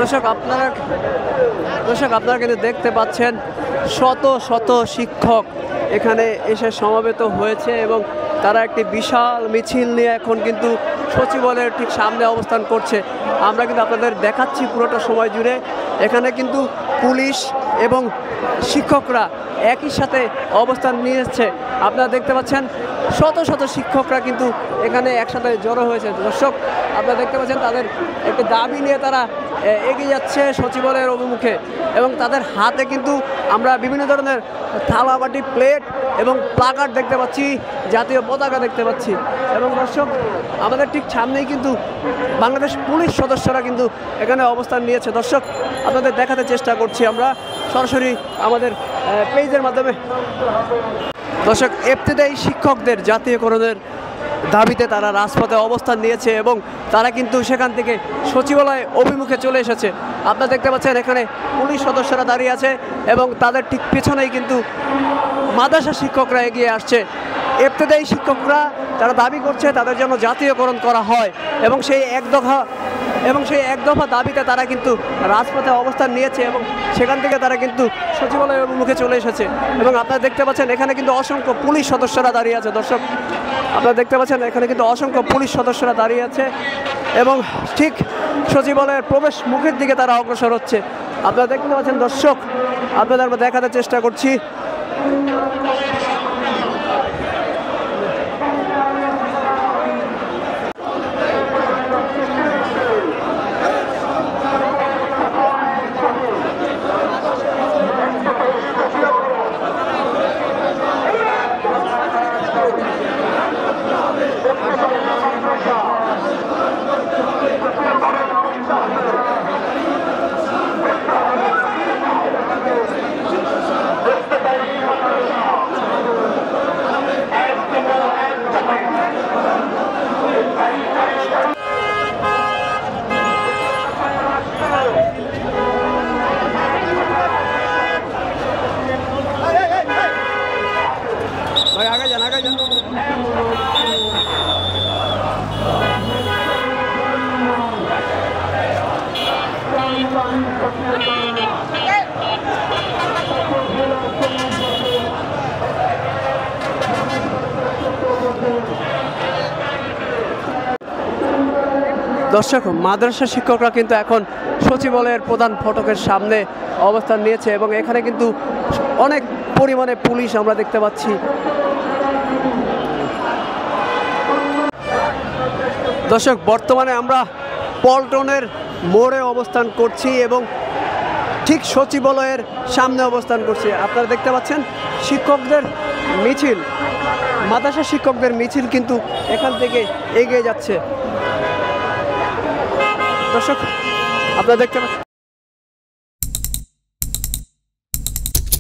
দর্শক আপনারা কিন্তু দেখতে পাচ্ছেন শত শত শিক্ষক এখানে এসে সমবেত হয়েছে এবং তারা একটি বিশাল মিছিল নিয়ে এখন কিন্তু সচিবালয়ের ঠিক সামনে অবস্থান করছে। আমরা কিন্তু আপনাদের দেখাচ্ছি পুরোটা সময় জুড়ে এখানে কিন্তু পুলিশ এবং শিক্ষকরা একই সাথে অবস্থান নিয়েছে। আপনারা দেখতে পাচ্ছেন শত শত শিক্ষকরা কিন্তু এখানে একসাথে জড়ো হয়েছে। দর্শক আপনারা দেখতে পাচ্ছেন তাদের একটি দাবি নিয়ে তারা এগিয়ে যাচ্ছে সচিবালয়ের অভিমুখে এবং তাদের হাতে কিন্তু আমরা বিভিন্ন ধরনের থালা বাটি প্লেট এবং প্লাকার্ড দেখতে পাচ্ছি, জাতীয় পতাকা দেখতে পাচ্ছি। এবং দর্শক আমাদের ঠিক সামনেই কিন্তু বাংলাদেশ পুলিশ সদস্যরা কিন্তু এখানে অবস্থান নিয়েছে। দর্শক আপনাদের দেখাতে চেষ্টা করছি আমরা সরাসরি আমাদের পেজের মাধ্যমে। দর্শক ইবতেদায়ী শিক্ষকদের জাতীয়করণের দাবিতে তারা রাজপথে অবস্থান নিয়েছে এবং তারা কিন্তু সেখান থেকে সচিবালয় অভিমুখে চলে এসেছে। আপনারা দেখতে পাচ্ছেন এখানে পুলিশ সদস্যরা দাঁড়িয়ে আছে এবং তাদের ঠিক পেছনেই কিন্তু মাদ্রাসা শিক্ষকরা এগিয়ে আসছে। ইবতেদায়ী শিক্ষকরা তারা দাবি করছে তাদের জন্য জাতীয়করণ করা হয় এবং সেই এক দফা দাবিতে তারা কিন্তু রাজপথে অবস্থান নিয়েছে এবং সেখান থেকে তারা কিন্তু সচিবালয়ের অভিমুখে চলে এসেছে। এবং আপনারা দেখতে পাচ্ছেন এখানে কিন্তু অসংখ্য পুলিশ সদস্যরা দাঁড়িয়ে আছে। দর্শক আপনারা দেখতে পাচ্ছেন এখানে কিন্তু অসংখ্য পুলিশ সদস্যরা দাঁড়িয়ে আছে এবং ঠিক সচিবালয়ের প্রবেশ মুখের দিকে তারা অগ্রসর হচ্ছে। আপনারা দেখতে পাচ্ছেন দর্শক আপনাদের আমরা দেখাতে চেষ্টা করছি। দর্শক মাদ্রাসা শিক্ষকরা কিন্তু এখন সচিবালয়ের প্রধান ফটকের সামনে অবস্থান নিয়েছে এবং এখানে কিন্তু অনেক পরিমাণে পুলিশ আমরা দেখতে পাচ্ছি। দর্শক বর্তমানে আমরা পল্টনের মোড়ে অবস্থান করছি এবং ঠিক সচিবালয়ের সামনে অবস্থান করছি। আপনারা দেখতে পাচ্ছেন শিক্ষকদের মিছিল, মাদ্রাসা শিক্ষকদের মিছিল কিন্তু এখান থেকে এগিয়ে যাচ্ছে। দর্শক আপনারা দেখতে পাচ্ছেন